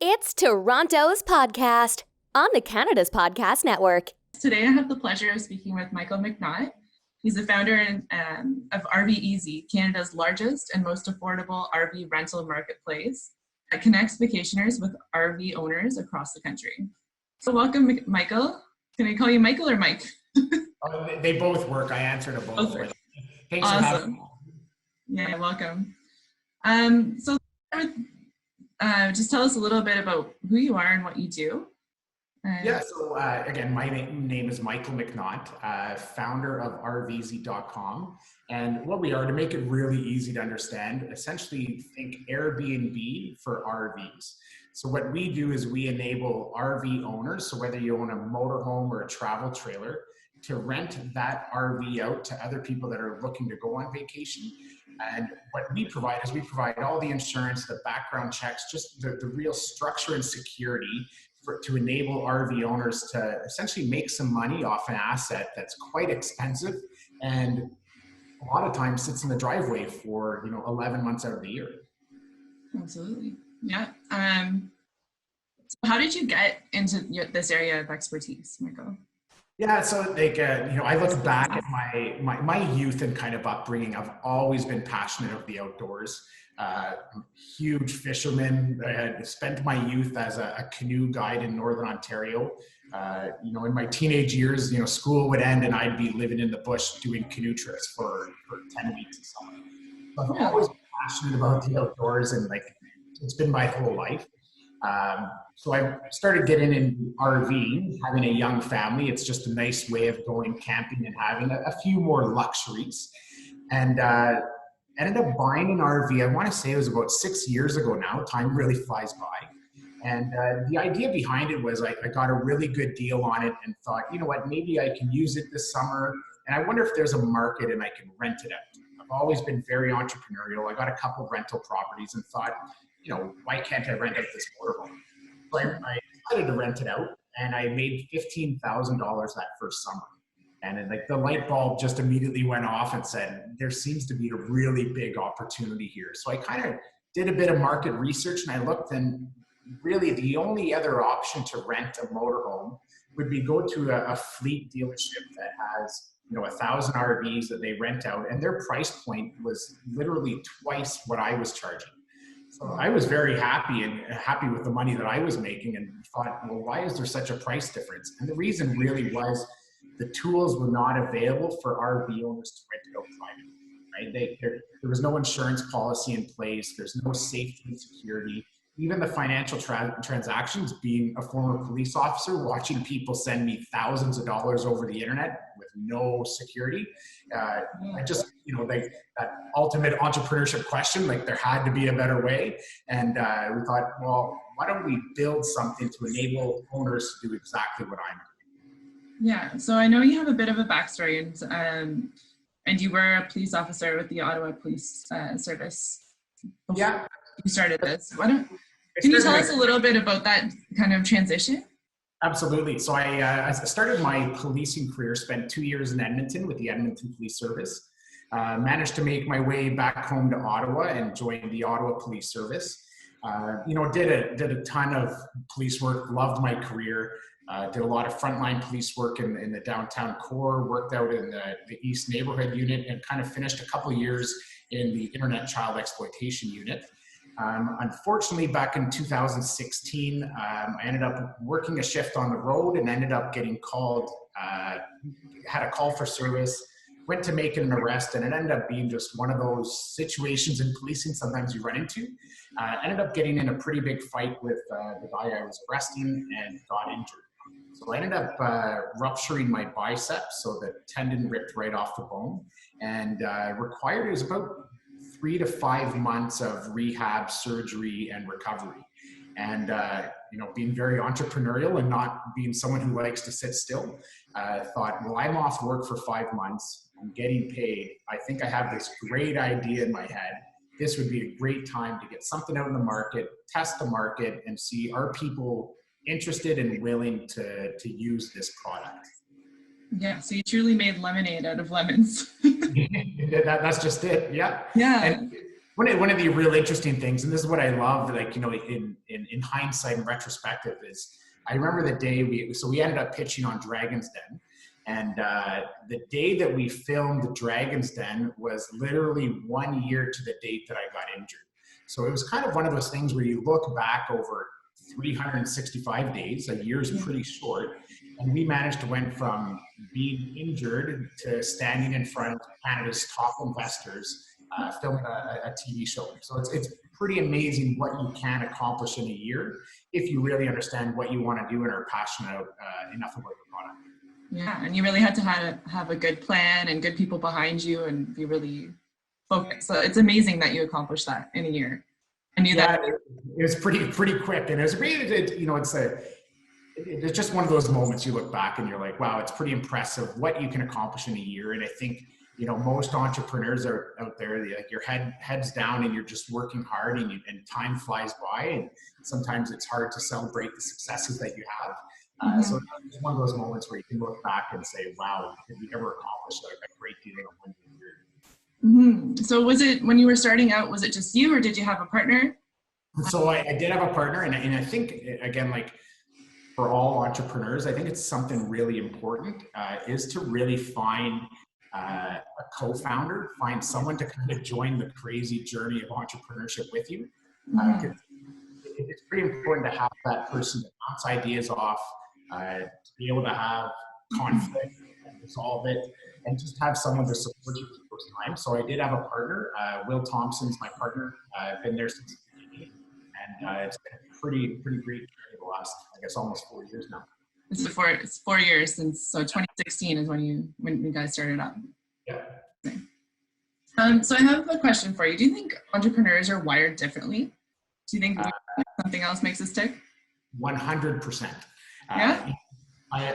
It's Toronto's podcast on the Canada's Podcast Network. Today I have the pleasure of speaking with Michael McNaught. He's the founder of RV Easy, Canada's largest and most affordable RV rental marketplace that connects vacationers with RV owners across the country. So welcome, Michael. Can I call you Michael or Mike? They both work. I answer to both. Thanks awesome. For having me. Yeah, welcome. So just tell us a little bit about who you are and what you do. Again, my name is Michael McNaught, founder of RVeasy.com. And what we are, to make it really easy to understand, essentially think Airbnb for RVs. So what we do is we enable RV owners, so whether you own a motorhome or a travel trailer, to rent that RV out to other people that are looking to go on vacation. And what we provide is we provide all the insurance, the background checks, just the real structure and security to enable RV owners to essentially make some money off an asset that's quite expensive and a lot of times sits in the driveway for 11 months out of the year. Absolutely. Yeah. So how did you get into this area of expertise, Michael? Yeah, so I look back at my youth and kind of upbringing. I've always been passionate of the outdoors. Huge fisherman. I had spent my youth as a canoe guide in Northern Ontario. In my teenage years, school would end and I'd be living in the bush doing canoe trips for 10 weeks or something. So I've always been passionate about the outdoors and it's been my whole life. So I started getting in RVing, having a young family. It's just a nice way of going camping and having a few more luxuries. And ended up buying an RV. I want to say it was about 6 years ago now. Time really flies by. And the idea behind it was I got a really good deal on it and thought, you know what, maybe I can use it this summer. And I wonder if there's a market and I can rent it out. I've always been very entrepreneurial. I got a couple of rental properties and thought, why can't I rent out this motorhome? So I decided to rent it out, and I made $15,000 that first summer. And then, the light bulb just immediately went off and said, there seems to be a really big opportunity here. So I kind of did a bit of market research, and I looked, and really the only other option to rent a motorhome would be go to a fleet dealership that has 1,000 RVs that they rent out, and their price point was literally twice what I was charging. So I was very happy with the money that I was making and thought, well, why is there such a price difference? And the reason really was the tools were not available for RV owners to rent it out privately, right? There was no insurance policy in place. There's no safety and security. Even the financial transactions, being a former police officer, watching people send me thousands of dollars over the internet with no security. I just, that ultimate entrepreneurship question, there had to be a better way. And we thought, well, why don't we build something to enable owners to do exactly what I'm doing? Yeah, so I know you have a bit of a backstory and you were a police officer with the Ottawa Police Service. Yeah. You started this. Can you tell us a little bit about that kind of transition? Absolutely. So I started my policing career, spent 2 years in Edmonton with the Edmonton Police Service, managed to make my way back home to Ottawa and joined the Ottawa Police Service. Did a ton of police work, loved my career, did a lot of frontline police work in the downtown core, worked out in the East Neighborhood Unit, and kind of finished a couple of years in the Internet Child Exploitation Unit. Unfortunately, back in 2016, I ended up working a shift on the road and ended up getting called, had a call for service, went to make an arrest, and it ended up being just one of those situations in policing sometimes you run into. Ended up getting in a pretty big fight with the guy I was arresting and got injured. So I ended up rupturing my bicep, so the tendon ripped right off the bone, and it was about 3 to 5 months of rehab, surgery, and recovery. And, being very entrepreneurial and not being someone who likes to sit still, thought, well, I'm off work for 5 months. I'm getting paid. I think I have this great idea in my head. This would be a great time to get something out in the market, test the market, and see, are people interested and willing to use this product? Yeah, so you truly made lemonade out of lemons. That's just it. Yeah. Yeah. one of the real interesting things, and this is what I love, like, in hindsight and retrospective, is I remember the day we ended up pitching on Dragon's Den, and the day that we filmed the Dragon's Den was literally 1 year to the date that I got injured. So it was kind of one of those things where you look back over 365 days, a year is pretty short, and we managed to went from being injured to standing in front of Canada's top investors, filming a TV show. So it's pretty amazing what you can accomplish in a year if you really understand what you want to do and are passionate enough about your product. Yeah, and you really had to have a good plan and good people behind you and be really focused. So it's amazing that you accomplished that in a year. I knew that. It was pretty quick, and it was really, it's just one of those moments you look back and you're like, wow, it's pretty impressive what you can accomplish in a year. And I think, most entrepreneurs are out there, like your heads down and you're just working hard and time flies by. And sometimes it's hard to celebrate the successes that you have. So it's one of those moments where you can look back and say, wow, did we ever accomplish a great deal in 1 year? So was it, when you were starting out, was it just you or did you have a partner? So I did have a partner, and I think, again, like for all entrepreneurs, I think it's something really important is to really find a co-founder, find someone to kind of join the crazy journey of entrepreneurship with you. It's pretty important to have that person that bounce ideas off, to be able to have conflict and resolve it, and just have someone to support you through those times. So I did have a partner. Will Thompson's my partner. I've been there since the beginning, and it's been a pretty great journey the last, I guess, almost 4 years now. It's 4 years since, so 2016 is when you guys started up. Yeah. So I have a question for you. Do you think entrepreneurs are wired differently? Do you think something else makes us tick? 100%. Yeah. I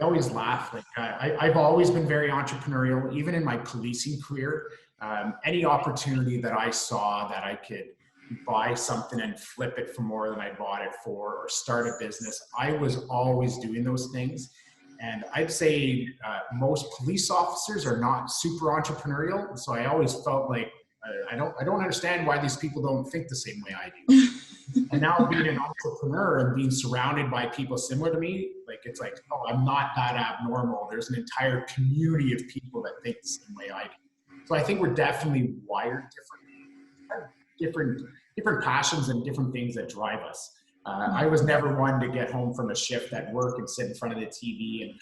always laugh. Like I've always been very entrepreneurial, even in my policing career. Any opportunity that I saw that I could buy something and flip it for more than I bought it for, or start a business, I was always doing those things. And I'd say most police officers are not super entrepreneurial. So I always felt like I don't understand why these people don't think the same way I do. And now being an entrepreneur and being surrounded by people similar to me, like it's like, oh, I'm not that abnormal. There's an entire community of people that think the same way I do. So I think we're definitely wired differently. Different passions and different things that drive us. I was never one to get home from a shift at work and sit in front of the TV and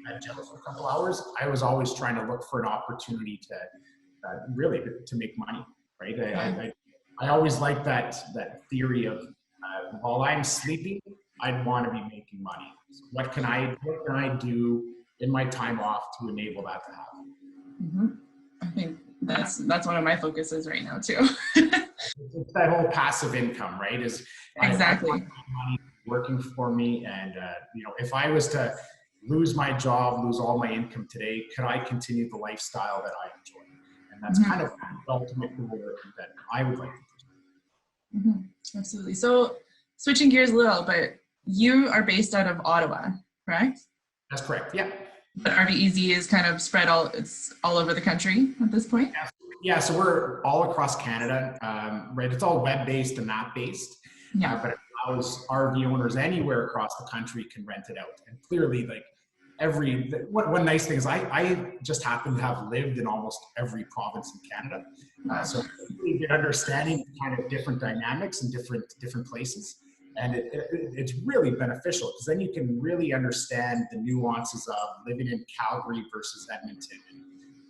kind of jealous for a couple hours. I was always trying to look for an opportunity to really to make money, right? I always liked that theory of while I'm sleeping, I'd want to be making money. So what can I do in my time off to enable that to happen? I think that's one of my focuses right now too. It's that whole passive income, right? Is exactly money working for me, and if I was to lose my job, lose all my income today, could I continue the lifestyle that I enjoy? And that's kind of the ultimate goal that I would like to pursue. Absolutely. So switching gears a little, but you are based out of Ottawa, correct? That's correct. Yeah. But RVEZ is kind of spread all over the country at this point? Yeah, so we're all across Canada, right? It's all web-based and map-based, but it allows RV owners anywhere across the country can rent it out. And clearly, like one nice thing is I just happen to have lived in almost every province in Canada. So really good understanding kind of different dynamics in different places. And it's really beneficial because then you can really understand the nuances of living in Calgary versus Edmonton.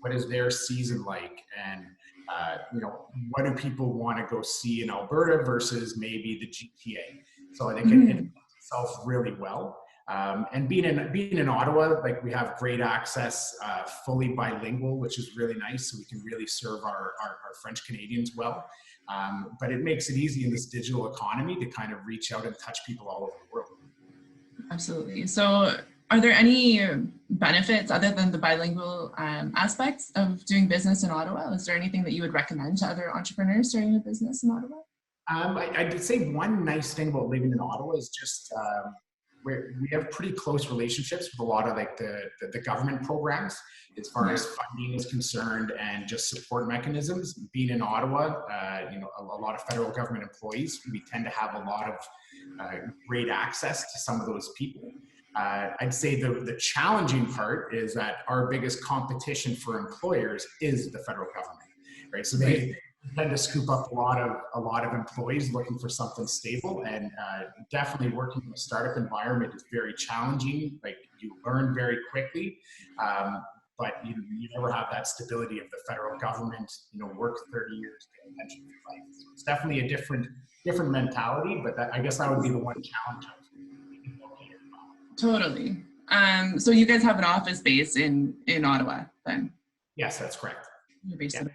What is their season like? And, what do people want to go see in Alberta versus maybe the GTA? So I think it fits itself really well. And being in Ottawa, like we have great access, fully bilingual, which is really nice. So we can really serve our French Canadians well. But it makes it easy in this digital economy to kind of reach out and touch people all over the world. Absolutely. So are there any benefits other than the bilingual aspects of doing business in Ottawa? Is there anything that you would recommend to other entrepreneurs starting a business in Ottawa? I'd say one nice thing about living in Ottawa is just we have pretty close relationships with a lot of like the government programs as far as funding is concerned and just support mechanisms. Being in Ottawa, a lot of federal government employees, we tend to have a lot of great access to some of those people. I'd say the challenging part is that our biggest competition for employers is the federal government, right? So they tend to scoop up a lot of employees looking for something stable, and definitely working in a startup environment is very challenging. Like, you learn very quickly, but you never have that stability of the federal government. Work 30 years, get a pension for life. So it's definitely a different mentality, but I guess that would be the one challenge of being located. Totally. So you guys have an office base in Ottawa then? Yes, that's correct. You're based in.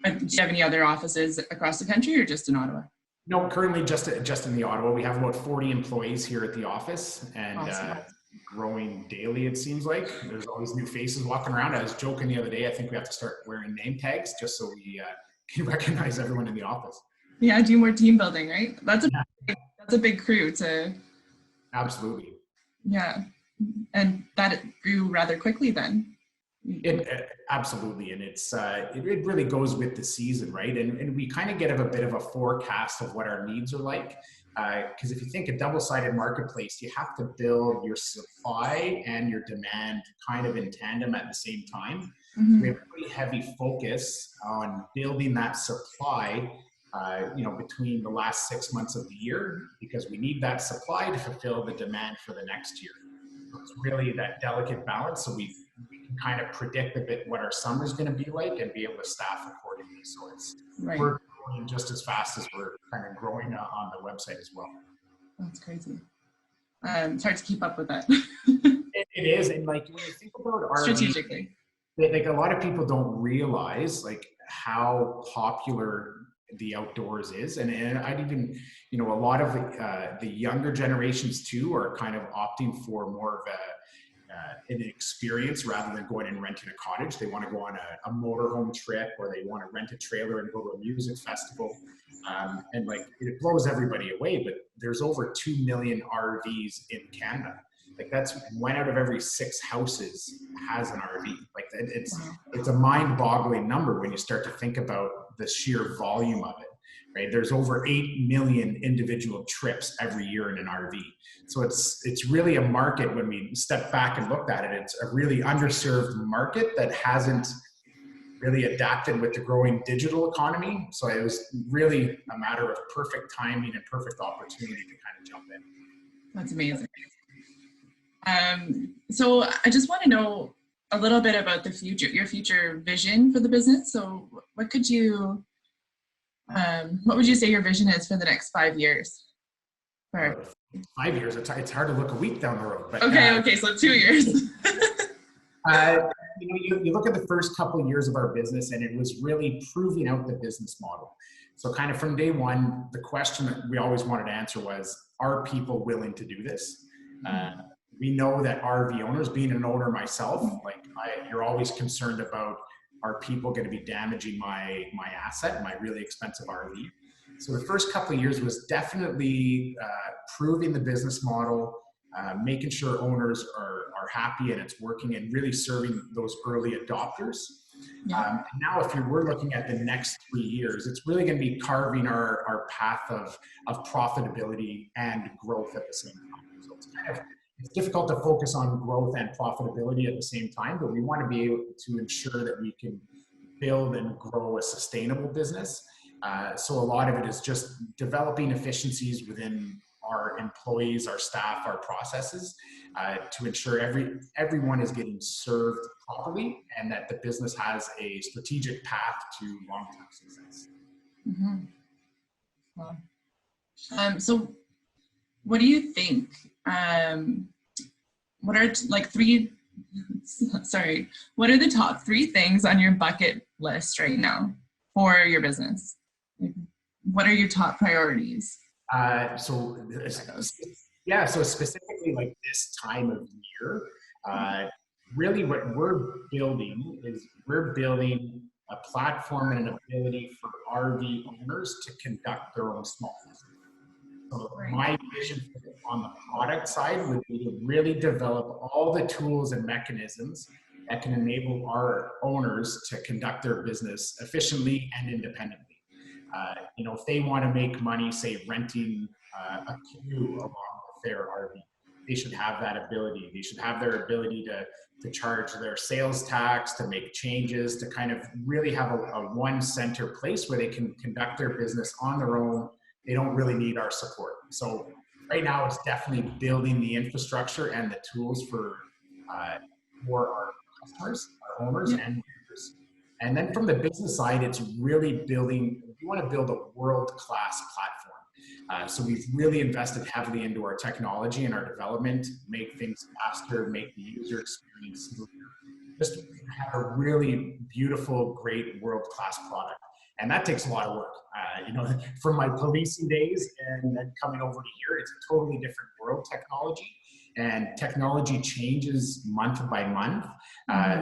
Do you have any other offices across the country or just in Ottawa? No, currently just in the Ottawa. We have about 40 employees here at the office, and awesome. Growing daily, it seems like. There's always new faces walking around. I was joking the other day, I think we have to start wearing name tags just so we can recognize everyone in the office. Yeah, do more team building, right? That's a big crew to. Absolutely. Yeah, and that grew rather quickly then. It absolutely, and it really goes with the season, right? And we kind of get a bit of a forecast of what our needs are like, because if you think a double-sided marketplace, you have to build your supply and your demand kind of in tandem at the same time. Mm-hmm. We have a pretty heavy focus on building that supply, between the last 6 months of the year, because we need that supply to fulfill the demand for the next year. So it's really that delicate balance. So we can kind of predict a bit what our summer is going to be like and be able to staff accordingly. So we're growing just as fast as we're kind of growing on the website as well. That's crazy. It's hard to keep up with that. It is, and like when you think about RV, strategically, like a lot of people don't realize like how popular the outdoors is, and I'd even, a lot of the younger generations too are kind of opting for more of an experience rather than going and renting a cottage. They want to go on a motorhome trip, or they want to rent a trailer and go to a music festival, and like it blows everybody away, but there's over 2 million RVs in Canada. Like, that's 1 out of every 6 houses has an RV. Like, it's a mind-boggling number when you start to think about the sheer volume of it, right? There's over 8 million individual trips every year in an RV. So it's really a market, when we step back and look at it, it's a really underserved market that hasn't really adapted with the growing digital economy. So it was really a matter of perfect timing and perfect opportunity to kind of jump in. That's amazing. So I just want to know a little bit about the future, your future vision for the business. So what would you say your vision is for the next 5 years? 5 years, it's hard to look a week down the road. But, okay, so 2 years. You look at the first couple of years of our business, and it was really proving out the business model. So kind of from day one, the question that we always wanted to answer was, are people willing to do this? We know that RV owners, being an owner myself, you're always concerned about, are people going to be damaging my asset, my really expensive RV? So the first couple of years was definitely proving the business model, making sure owners are happy and it's working, and really serving those early adopters. And now if we're looking at the next 3 years, it's really going to be carving our path of profitability and growth at the same time. So it's difficult to focus on growth and profitability at the same time, but we want to be able to ensure that we can build and grow a sustainable business. So a lot of it is just developing efficiencies within our employees, our staff, our processes, to ensure everyone is getting served properly, and that the business has a strategic path to long-term success. Mm-hmm. Wow. So what do you think? What are what are the top 3 things on your bucket list right now for your business? What are your top priorities? So specifically like this time of year, really what we're building is a platform and an ability for RV owners to conduct their own small business. So Right. my vision on the product side would be to really develop all the tools and mechanisms that can enable our owners to conduct their business efficiently and independently. If they want to make money, say renting a canoe along with their RV, they should have that ability. They should have their ability to charge their sales tax, to make changes, to kind of really have a one center place where they can conduct their business on their own. They don't really need our support. So right now it's definitely building the infrastructure and the tools for our customers, our owners, and members. And then from the business side, it's really building, we want to build a world-class platform. So we've really invested heavily into our technology and our development, make things faster, make the user experience smoother, just have a really beautiful, great world-class product. And that takes a lot of work. From my policing days and then coming over to here, it's a totally different world, technology. And technology changes month by month.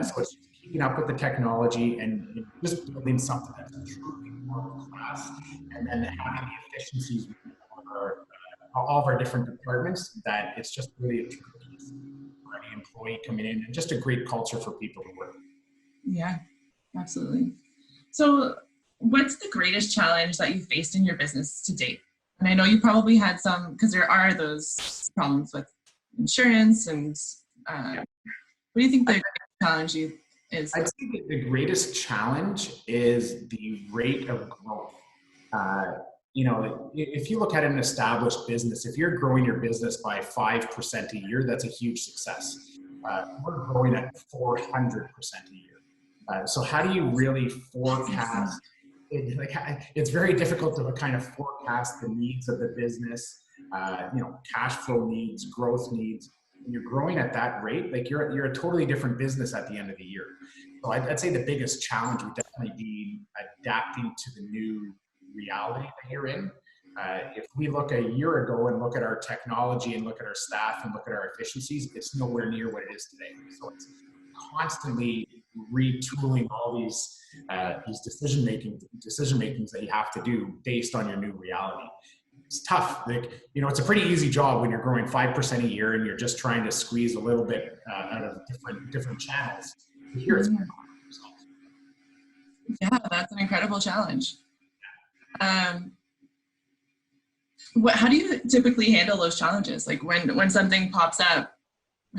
So it's just keeping up with the technology and just building something that's truly world class, and then having the efficiencies with all of our different departments, that it's just really a true piece for any employee coming in, and just a great culture for people to work. Yeah, absolutely. So what's the greatest challenge that you faced in your business to date? And I know you probably had some, because there are those problems with insurance and what do you think the challenge is? I'd say that the greatest challenge is the rate of growth. If you look at an established business, if you're growing your business by 5% a year, that's a huge success. We're growing at 400% a year. So how do you really forecast? It's very difficult to kind of forecast the needs of the business, cash flow needs, growth needs. When you're growing at that rate, you're a totally different business at the end of the year. So I'd say the biggest challenge would definitely be adapting to the new reality that you're in. If we look a year ago and look at our technology and look at our staff and look at our efficiencies, it's nowhere near what it is today. So it's constantly retooling all these decision makings that you have to do based on your new reality. It's tough. It's a pretty easy job when you're growing 5% a year and you're just trying to squeeze a little bit out of different channels. Here it's yeah, that's an incredible challenge. How do you typically handle those challenges? Like when something pops up,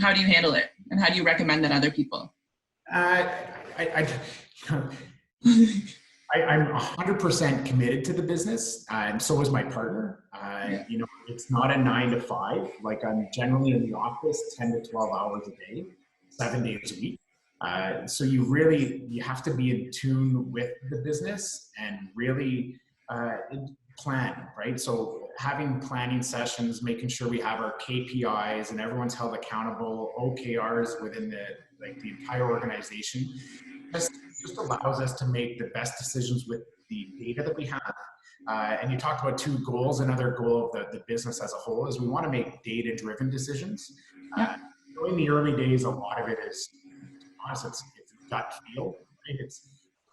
how do you handle it, and how do you recommend that other people? I'm 100% committed to the business, and so is my partner. It's not a 9 to 5. Like, I'm generally in the office 10 to 12 hours a day, 7 days a week. So you have to be in tune with the business and really plan, right? So having planning sessions, making sure we have our KPIs and everyone's held accountable, OKRs within the entire organization, just allows us to make the best decisions with the data that we have. And you talked about two goals. Another goal of the business as a whole is we want to make data-driven decisions. In the early days, a lot of it is, honestly, it's gut feel, right?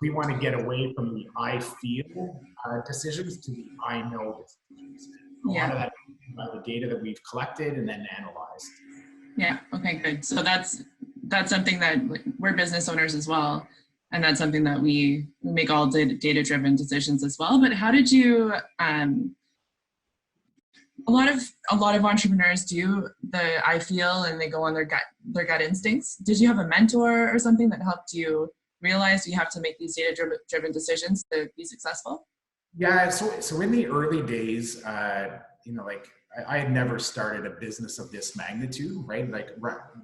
We want to get away from the I feel decisions to the I know decisions. A lot of that is by the data that we've collected and then analyzed. Yeah. Okay. Good. So that's something that we're business owners as well, and that's something that we make all data-driven decisions as well. But how did you? A lot of entrepreneurs do the I feel and they go on their gut instincts. Did you have a mentor or something that helped you realize you have to make these data-driven decisions to be successful? Yeah. So in the early days, I had never started a business of this magnitude, right? Like,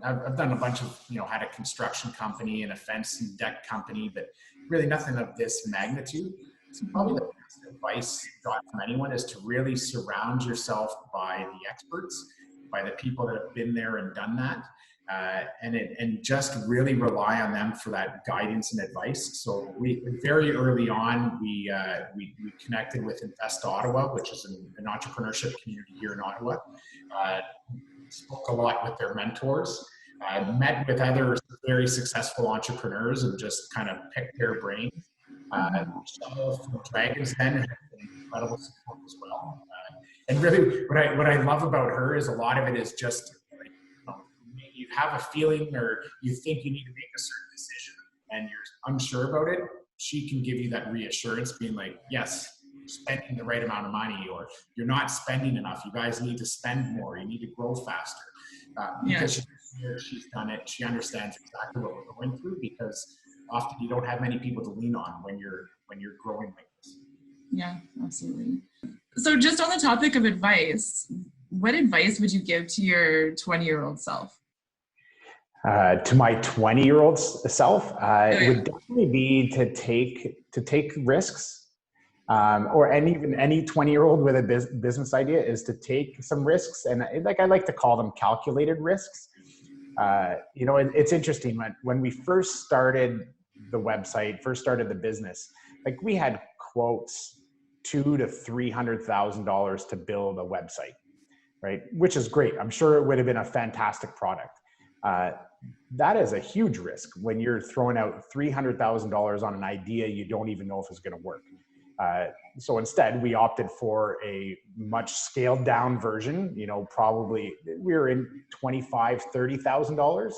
I've done a bunch of, had a construction company and a fence and deck company, but really nothing of this magnitude. So probably the best advice I got from anyone is to really surround yourself by the experts, by the people that have been there and done that. And just really rely on them for that guidance and advice. So we very early on, we connected with Invest Ottawa, which is an entrepreneurship community here in Ottawa. Spoke a lot with their mentors. Met with other very successful entrepreneurs and just kind of picked their brains. Michelle from Dragon's Den had incredible support as well. And really what I love about her is a lot of it is just, like, you have a feeling or you think you need to make a certain decision and you're unsure about it. She can give you that reassurance being like, yes, you're spending the right amount of money, or you're not spending enough. You guys need to spend more. You need to grow faster. Because she's done it. She understands exactly what we're going through, because often you don't have many people to lean on when you're growing like this. Yeah, absolutely. So just on the topic of advice, what advice would you give to your 20-year-old self? To my 20-year-old self, it would definitely be to take risks, and even any 20-year-old with a business idea is to take some risks, and I like to call them calculated risks. It's interesting when we first started the website, first started the business, like we had quotes $200,000 to $300,000 to build a website, right? Which is great. I'm sure it would have been a fantastic product. That is a huge risk when you're throwing out $300,000 on an idea you don't even know if it's going to work. So instead, we opted for a much scaled down version. Probably we were in $25,000, $30,000,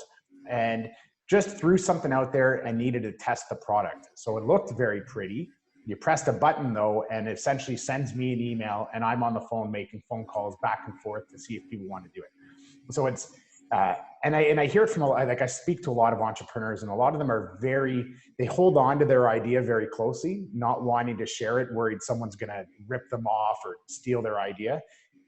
and just threw something out there and needed to test the product. So it looked very pretty. You pressed a button though, and it essentially sends me an email, and I'm on the phone making phone calls back and forth to see if people want to do it. So it's and I hear it from I speak to a lot of entrepreneurs, and a lot of them are they hold on to their idea very closely, not wanting to share it, worried someone's going to rip them off or steal their idea.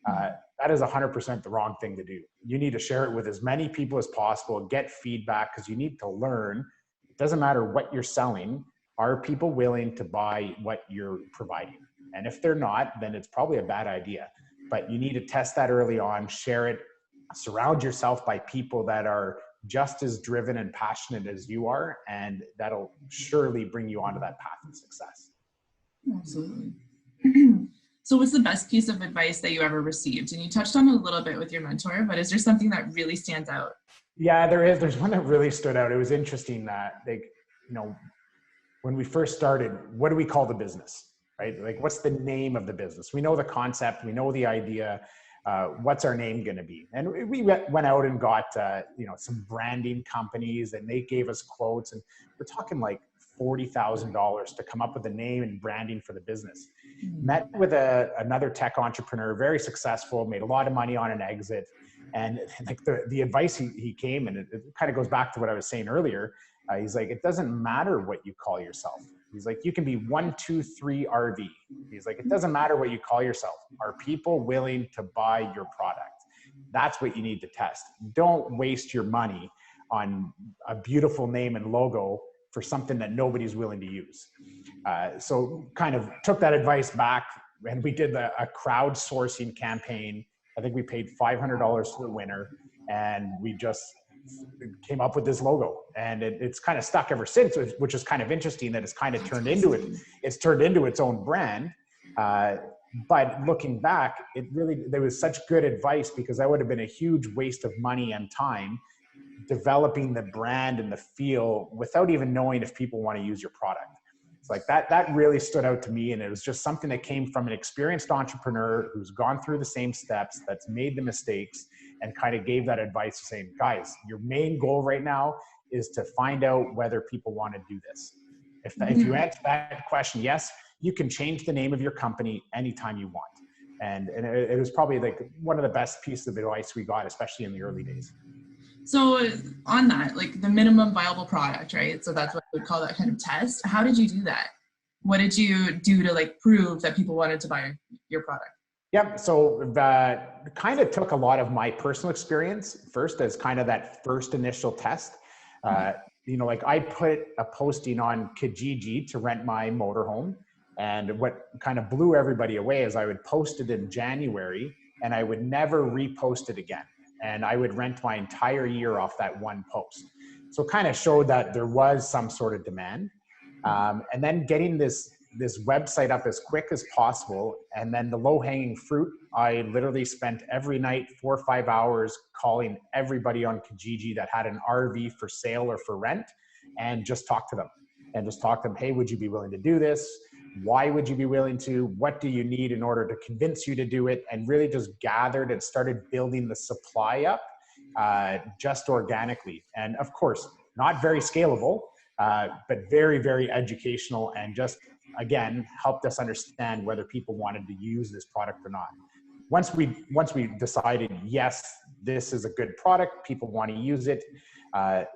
That is 100% the wrong thing to do. You need to share it with as many people as possible, get feedback, because you need to learn. It doesn't matter what you're selling. Are people willing to buy what you're providing? And if they're not, then it's probably a bad idea. But you need to test that early on, share it, surround yourself by people that are just as driven and passionate as you are, and that'll surely bring you onto that path of success. Absolutely. So what's the best piece of advice that you ever received? And you touched on it a little bit with your mentor, but is there something that really stands out? Yeah, there is. There's one that really stood out. It was interesting that when we first started, what do we call the business, right? Like, what's the name of the business? We know the concept, we know the idea. What's our name going to be? And we went out and got, some branding companies, and they gave us quotes, and we're talking like $40,000 to come up with a name and branding for the business. Met with another tech entrepreneur, very successful, made a lot of money on an exit. And like the advice he came, and it kind of goes back to what I was saying earlier. He's like, it doesn't matter what you call yourself. He's like, you can be 123 RV. He's like, it doesn't matter what you call yourself. Are people willing to buy your product? That's what you need to test. Don't waste your money on a beautiful name and logo for something that nobody's willing to use. So kind of took that advice back, and we did a crowdsourcing campaign. I think we paid $500 to the winner, and we just came up with this logo, and it's kind of stuck ever since, which is kind of interesting that it's kind of turned into it. It's turned into its own brand. But looking back, there was such good advice, because that would have been a huge waste of money and time developing the brand and the feel without even knowing if people want to use your product. It's like that really stood out to me. And it was just something that came from an experienced entrepreneur who's gone through the same steps, that's made the mistakes, and kind of gave that advice, saying, guys, your main goal right now is to find out whether people want to do this. If you answer that question, yes, you can change the name of your company anytime you want. And it was probably like one of the best pieces of advice we got, especially in the early days. So on that, like the minimum viable product, right? So that's what we would call that kind of test. How did you do that? What did you do to like prove that people wanted to buy your product? Yep. So that kind of took a lot of my personal experience first as kind of that first initial test. Like I put a posting on Kijiji to rent my motorhome. And what kind of blew everybody away is I would post it in January and I would never repost it again. And I would rent my entire year off that one post. So it kind of showed that there was some sort of demand. And then getting this website up as quick as possible. And then the low-hanging fruit, I literally spent every night 4 or 5 hours calling everybody on Kijiji that had an RV for sale or for rent, and just talk to them. Hey, would you be willing to do this? Why would you be willing to? What do you need in order to convince you to do it? And really just gathered and started building the supply up just organically. And of course, not very scalable, but very, very educational, and just, again, helped us understand whether people wanted to use this product or not. Once we decided, yes, this is a good product, people want to use it,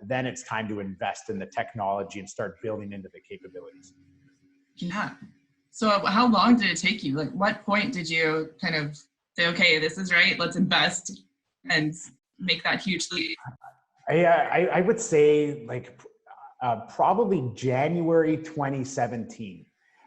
then it's time to invest in the technology and start building into the capabilities. Yeah. So how long did it take you? Like, what point did you kind of say, okay, this is right, let's invest and make that huge leap? I would say like probably January 2017,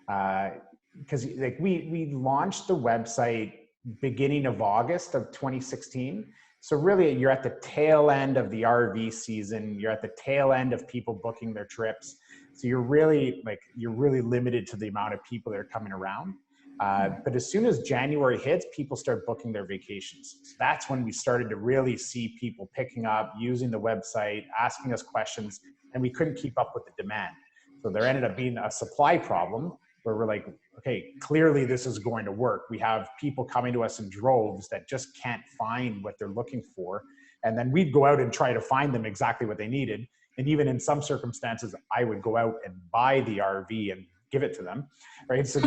because like we launched the website beginning of August of 2016. So really you're at the tail end of the RV season. You're at the tail end of people booking their trips. So you're really limited to the amount of people that are coming around. But as soon as January hits, people start booking their vacations. So that's when we started to really see people picking up, using the website, asking us questions, and we couldn't keep up with the demand. So there ended up being a supply problem where we're like, okay, clearly this is going to work. We have people coming to us in droves that just can't find what they're looking for. And then we'd go out and try to find them exactly what they needed. And even in some circumstances, I would go out and buy the RV and give it to them, right? So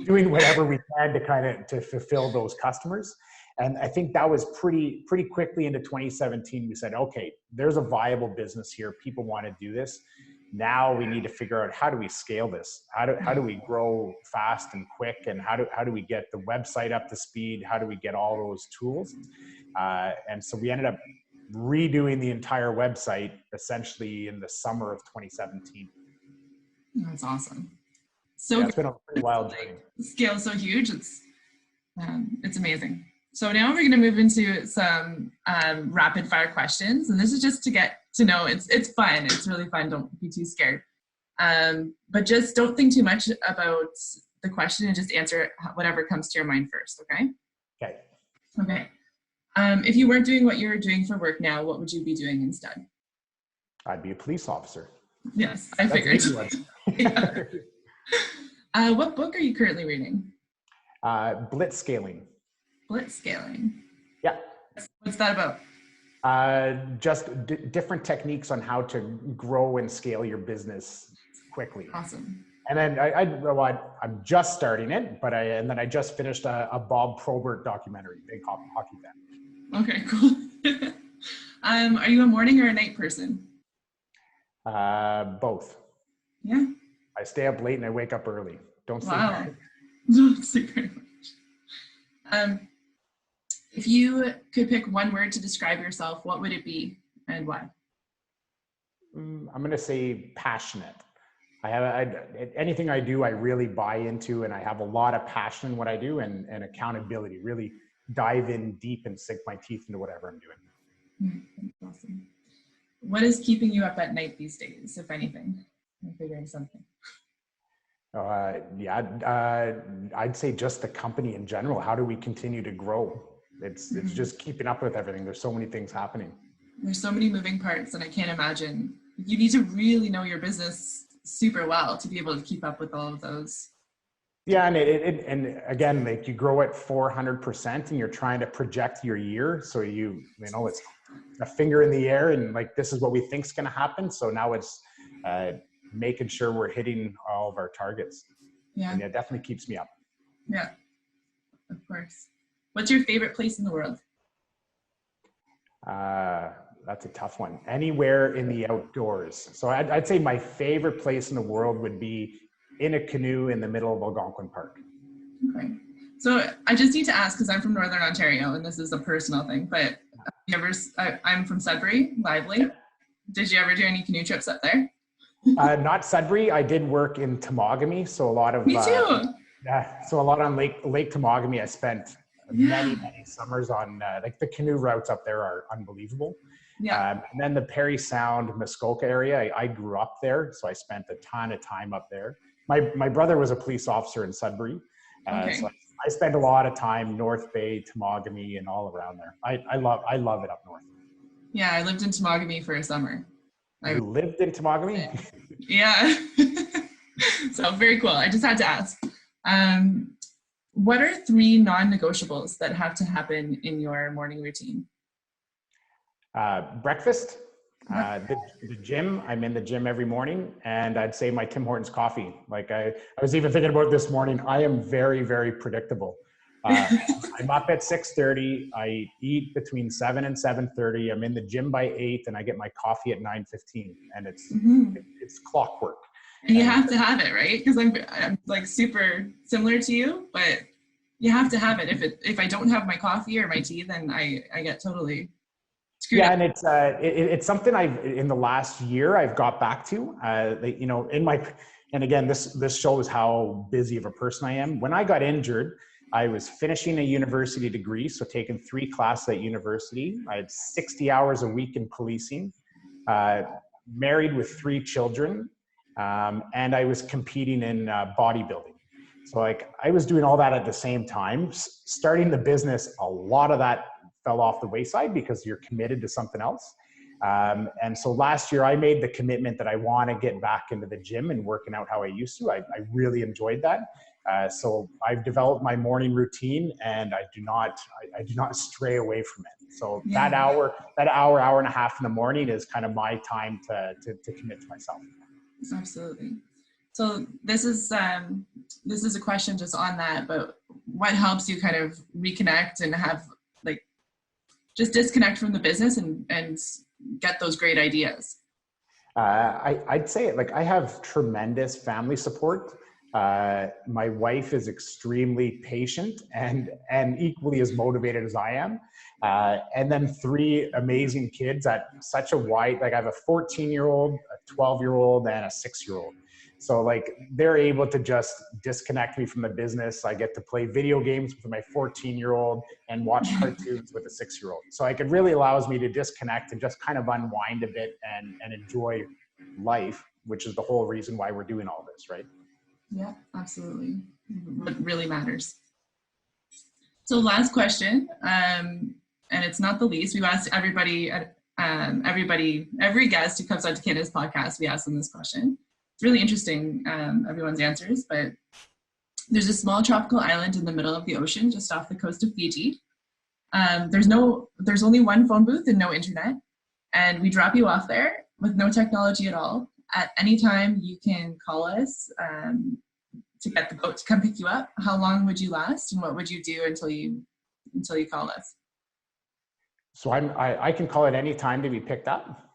doing whatever we can to fulfill those customers. And I think that was pretty quickly into 2017. We said, okay, there's a viable business here. People want to do this. Now we need to figure out, how do we scale this? How do we grow fast and quick? And how do we get the website up to speed? How do we get all those tools? And so we ended up redoing the entire website essentially in the summer of 2017. That's awesome. So yeah, it's been a pretty wild journey. Scale so huge, it's amazing. So now we're going to move into some rapid fire questions, and this is just to get to know. It's fun. It's really fun. Don't be too scared. But just don't think too much about the question and just answer whatever comes to your mind first. Okay. Okay. Okay. If you weren't doing what you're doing for work now, what would you be doing instead? I'd be a police officer. Yes, I figured. Yeah. What book are you currently reading? Blitzscaling. Blitzscaling. Yeah. What's that about? Just different techniques on how to grow and scale your business quickly. Awesome. And then I'm just starting it, but I just finished a Bob Probert documentary, big hockey fan. Okay, cool. Are you a morning or a night person? Both. Yeah. I stay up late and I wake up early. Don't sleep. Wow. Don't sleep very much. If you could pick one word to describe yourself, what would it be and why? I'm going to say passionate. Anything I do, I really buy into, and I have a lot of passion in what I do, and accountability. Really dive in deep and sink my teeth into whatever I'm doing. That's awesome. What is keeping you up at night these days, if anything? I'm figuring something. I'd say just the company in general. How do we continue to grow? It's just keeping up with everything. There's so many things happening. There's so many moving parts, and I can't imagine. You need to really know your business super well to be able to keep up with all of those. Yeah, and again, like you grow at 400%, and you're trying to project your year. So you know it's a finger in the air, and like this is what we think is going to happen. So now it's making sure we're hitting all of our targets. Yeah, and it definitely keeps me up. Yeah, of course. What's your favorite place in the world? That's a tough one. Anywhere in the outdoors. So I'd say my favorite place in the world would be in a canoe in the middle of Algonquin Park. Okay. So I just need to ask, because I'm from Northern Ontario, and this is a personal thing, but I'm from Sudbury, Lively. Did you ever do any canoe trips up there? Not Sudbury. I did work in Temagami, so a lot of. Me too. So a lot on Lake Temagami. I spent many summers on like the canoe routes up there are unbelievable. Yeah. And then the Parry Sound, Muskoka area. I grew up there, so I spent a ton of time up there. My brother was a police officer in Sudbury, Okay. so I spent a lot of time North Bay, Temagami, and all around there. I love it up north. Yeah, I lived in Temagami for a summer. You lived in Temagami? Yeah. So very cool. I just had to ask. What are 3 non-negotiables that have to happen in your morning routine? Breakfast, the gym. I'm in the gym every morning, and I'd say my Tim Hortons coffee. Like I was even thinking about this morning. I am very, very predictable. I'm up at 6:30. I eat between 7 and 7:30. I'm in the gym by 8, and I get my coffee at 9:15, and it's clockwork. And you have to have it, right? Because I'm like super similar to you, but you have to have it. If I don't have my coffee or my tea, then I get totally screwed up. And it's something in the last year I've got back to. And again, this shows how busy of a person I am. When I got injured, I was finishing a university degree, so taking 3 classes at university. I had 60 hours a week in policing, married with 3 children, and I was competing in bodybuilding. So like I was doing all that at the same time. Starting the business, a lot of that fell off the wayside because you're committed to something else. And so last year I made the commitment that I want to get back into the gym and working out how I used to. I really enjoyed that. So I've developed my morning routine, and I do not stray away from it. So that hour and a half in the morning is kind of my time to commit to myself. Absolutely. So this is a question just on that, but what helps you kind of reconnect and have like just disconnect from the business and get those great ideas? I'd say like I have tremendous family support. My wife is extremely patient and equally as motivated as I am. And then 3 amazing kids at such a wide, like I have a 14-year-old, a 12-year-old, and a 6-year-old. So like they're able to just disconnect me from the business. I get to play video games with my 14-year-old and watch cartoons with a 6-year-old. So like it really allows me to disconnect and just kind of unwind a bit and enjoy life, which is the whole reason why we're doing all this, right? Yeah, absolutely. What really matters. So last question, and it's not the least. We've asked every guest who comes on to Canada's podcast, we ask them this question. It's really interesting, everyone's answers, but there's a small tropical island in the middle of the ocean, just off the coast of Fiji. There's only 1 phone booth and no internet, and we drop you off there with no technology at all. At any time, you can call us to get the boat to come pick you up. How long would you last, and what would you do until you call us? So I can call at any time to be picked up,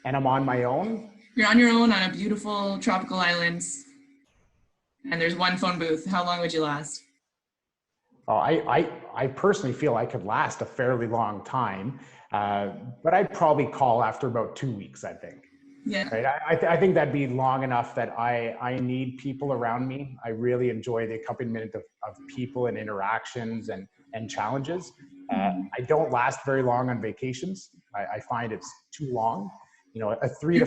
and I'm on my own. You're on your own on a beautiful tropical island, and there's 1 phone booth. How long would you last? Oh, I personally feel I could last a fairly long time, but I'd probably call after about 2 weeks, I think. Yeah. Right. I think that'd be long enough that I need people around me. I really enjoy the accompaniment of people and interactions and challenges. I don't last very long on vacations. I find it's too long. You know, a 3 to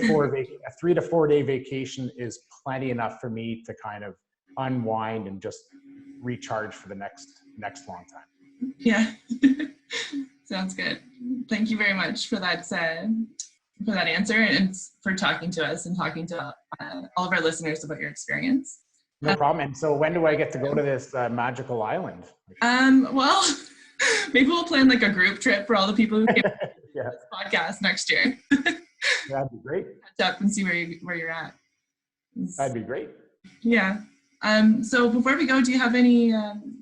4 day vacation is plenty enough for me to kind of unwind and just recharge for the next long time. Yeah. Sounds good. Thank you very much for that answer and for talking to us and talking to all of our listeners about your experience. No problem. And so when do I get to go to this magical island? Well, maybe we'll plan like a group trip for all the people who came to this podcast next year. That'd be great. Catch up and see where you're at. That'd be great. Yeah. So before we go, do you have any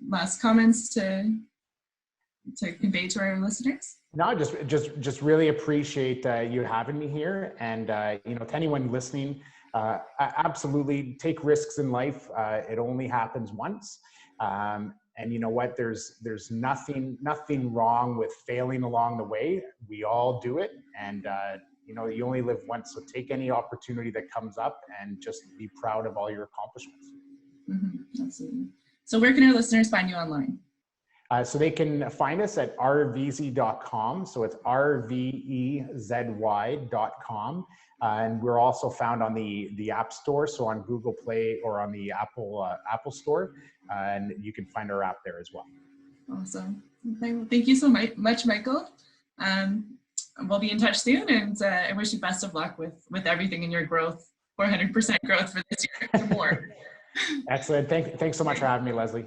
last comments to convey to our listeners? No, just really appreciate you having me here, and to anyone listening, absolutely take risks in life. It only happens once, and you know what? There's nothing wrong with failing along the way. We all do it, and you only live once, so take any opportunity that comes up and just be proud of all your accomplishments. Mm-hmm, absolutely. So where can our listeners find you online? So they can find us at rvzy.com. So it's rvezi.com. And we're also found on the App Store, so on Google Play or on the Apple Store. And you can find our app there as well. Awesome. Okay, well, thank you so much, Michael. We'll be in touch soon, and I wish you best of luck with everything in your growth 400% growth for this year or more. Excellent. Thanks so much for having me, Lesley.